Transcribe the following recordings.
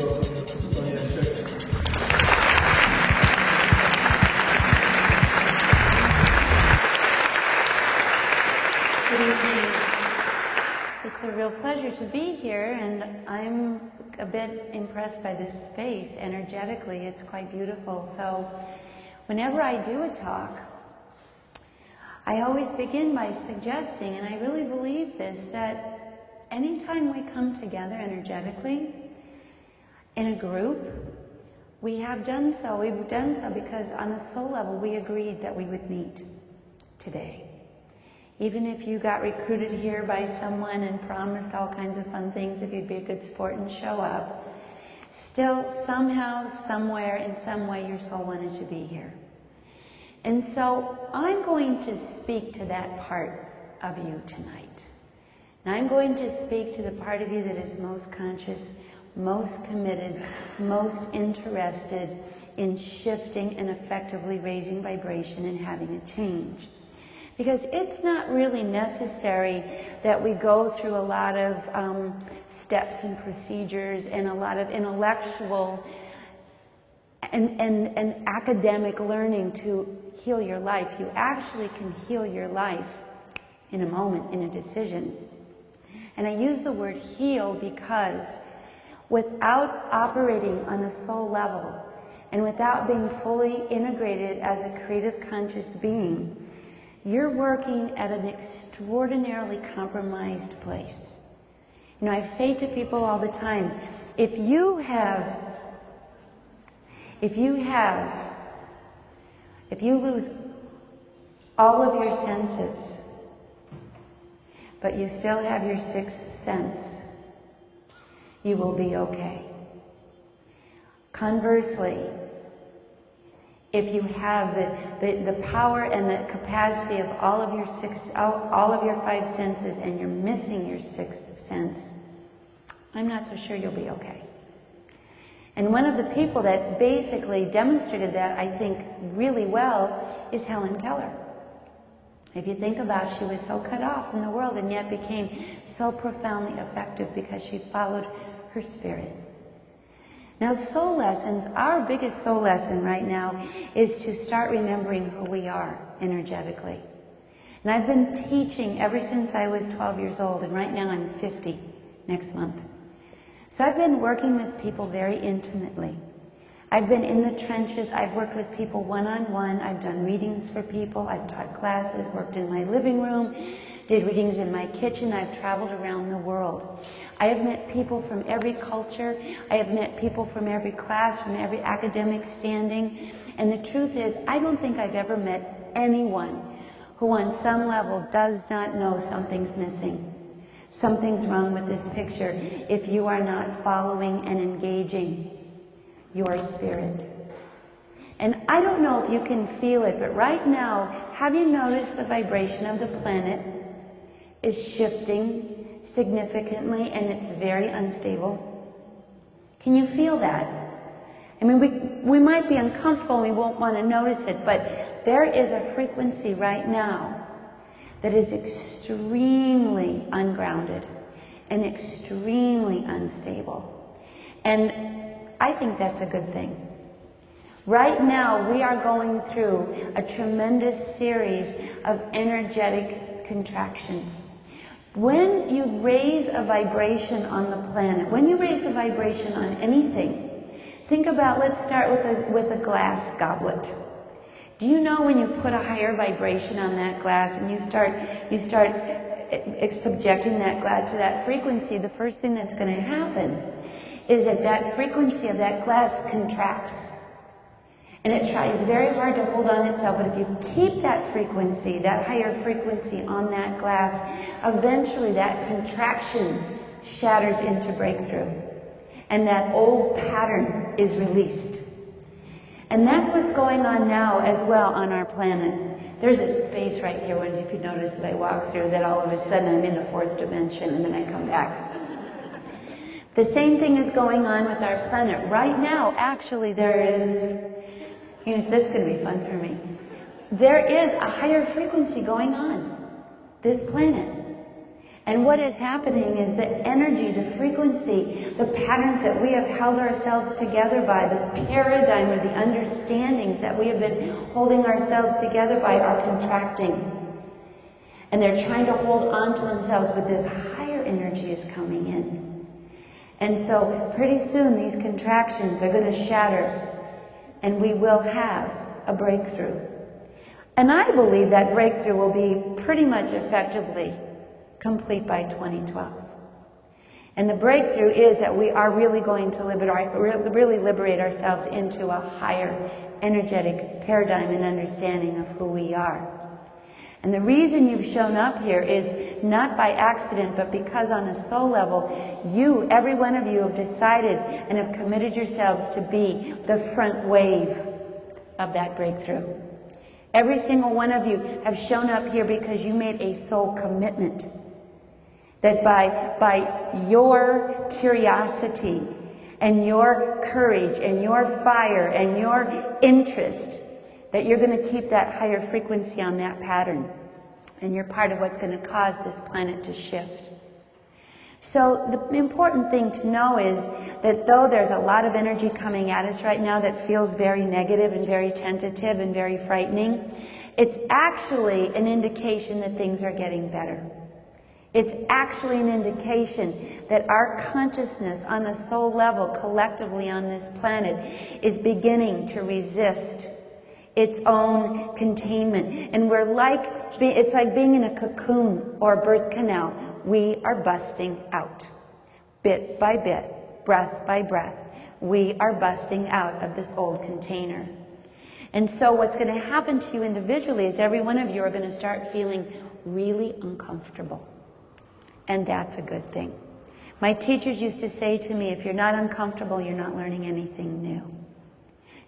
welcome Sonia Choquette. Good evening. It's a real pleasure to be here, and I'm a bit impressed by this space energetically. It's quite beautiful. So whenever I do a talk, I always begin by suggesting, and I really believe this, that anytime we come together energetically in a group, we've done so because on a soul level we agreed that we would meet today. Even if you got recruited here by someone and promised all kinds of fun things if you'd be a good sport and show up, still somehow, somewhere, in some way your soul wanted to be here. And so I'm going to speak to that part of you tonight. And I'm going to speak to the part of you that is most conscious, most committed, most interested in shifting and effectively raising vibration and having a change. Because it's not really necessary that we go through a lot of steps and procedures and a lot of intellectual and academic learning to heal your life. You actually can heal your life in a moment, in a decision. And I use the word heal because without operating on a soul level and without being fully integrated as a creative conscious being, you're working at an extraordinarily compromised place. You know, I say to people all the time, if you lose all of your senses, but you still have your sixth sense, you will be okay. Conversely, if you have the power and the capacity of all of your five senses and you're missing your sixth sense, I'm not so sure you'll be okay. And one of the people that basically demonstrated that, I think, really well is Helen Keller. If you think about it, she was so cut off from the world and yet became so profoundly effective because she followed her spirit. Now, soul lessons, our biggest soul lesson right now is to start remembering who we are energetically. And I've been teaching ever since I was 12 years old, and right now I'm 50 next month. So I've been working with people very intimately. I've been in the trenches. I've worked with people one-on-one. I've done readings for people. I've taught classes, worked in my living room, did readings in my kitchen. I've traveled around the world. I have met people from every culture. I have met people from every class, from every academic standing. And the truth is, I don't think I've ever met anyone who on some level does not know something's missing. Something's wrong with this picture if you are not following and engaging your spirit. And I don't know if you can feel it, but right now, have you noticed the vibration of the planet is shifting significantly and it's very unstable? Can you feel that? I mean, we might be uncomfortable and we won't want to notice it, but there is a frequency right now that is extremely ungrounded and extremely unstable. And I think that's a good thing. Right now, we are going through a tremendous series of energetic contractions. When you raise a vibration on the planet, when you raise a vibration on anything, think about, let's start with a glass goblet. Do you know when you put a higher vibration on that glass and you start subjecting that glass to that frequency, the first thing that's going to happen is that frequency of that glass contracts. And it tries very hard to hold on itself, but if you keep that frequency, that higher frequency on that glass, eventually that contraction shatters into breakthrough. And that old pattern is released. And that's what's going on now as well on our planet. There's a space right here, when if you notice that I walk through, that all of a sudden I'm in the fourth dimension and then I come back. The same thing is going on with our planet. Right now, actually, there is, this is going to be fun for me. There is a higher frequency going on this planet. And what is happening is the energy, the frequency the patterns that we have held ourselves together by, the paradigm or the understandings that we have been holding ourselves together by are contracting. And they're trying to hold on to themselves, but this higher energy is coming in. And so pretty soon these contractions are going to shatter and we will have a breakthrough. And I believe that breakthrough will be pretty much effectively complete by 2012. And the breakthrough is that we are really going to liberate ourselves into a higher energetic paradigm and understanding of who we are. And the reason you've shown up here is not by accident, but because on a soul level, you, every one of you, have decided and have committed yourselves to be the front wave of that breakthrough. Every single one of you have shown up here because you made a soul commitment. That by your curiosity and your courage and your fire and your interest, that you're going to keep that higher frequency on that pattern. And you're part of what's going to cause this planet to shift. So the important thing to know is that though there's a lot of energy coming at us right now that feels very negative and very tentative and very frightening, it's actually an indication that things are getting better. It's actually an indication that our consciousness on a soul level collectively on this planet is beginning to resist its own containment. And it's like being in a cocoon or a birth canal. We are busting out. Bit by bit, breath by breath, we are busting out of this old container. And so what's going to happen to you individually is every one of you are going to start feeling really uncomfortable. And that's a good thing. My teachers used to say to me, if you're not uncomfortable, you're not learning anything new.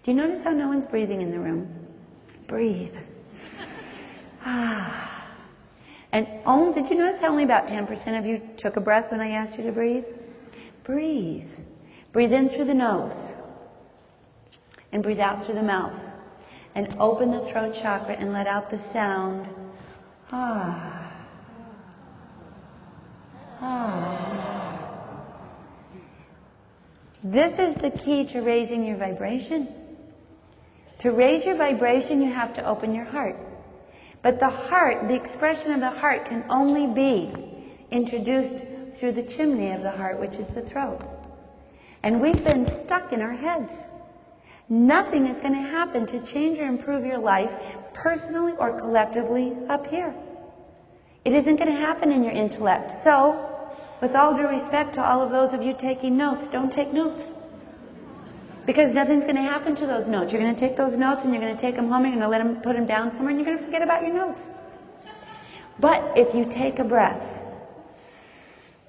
Do you notice how no one's breathing in the room? Breathe. And did you notice how only about 10% of you took a breath when I asked you to breathe? Breathe. Breathe in through the nose. And breathe out through the mouth. And open the throat chakra and let out the sound. This is the key to raising your vibration. To raise your vibration, you have to open your heart. But the heart, the expression of the heart can only be introduced through the chimney of the heart, which is the throat. And we've been stuck in our heads. Nothing is going to happen to change or improve your life, personally or collectively, up here. It isn't going to happen in your intellect. So, with all due respect to all of those of you taking notes, don't take notes. Because nothing's going to happen to those notes. You're going to take those notes and you're going to take them home, you're going to put them down somewhere, and you're going to forget about your notes. But if you take a breath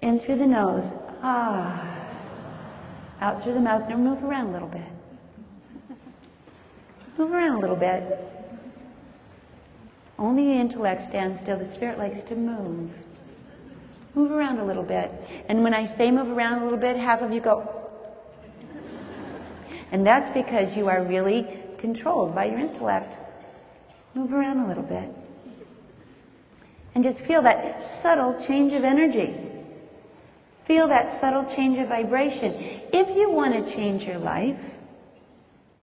in through the nose, out through the mouth, now move around a little bit. Move around a little bit. Only the intellect stands still. The spirit likes to move. Move around a little bit. And when I say move around a little bit, half of you go. And that's because you are really controlled by your intellect. Move around a little bit. And just feel that subtle change of energy. Feel that subtle change of vibration. If you want to change your life,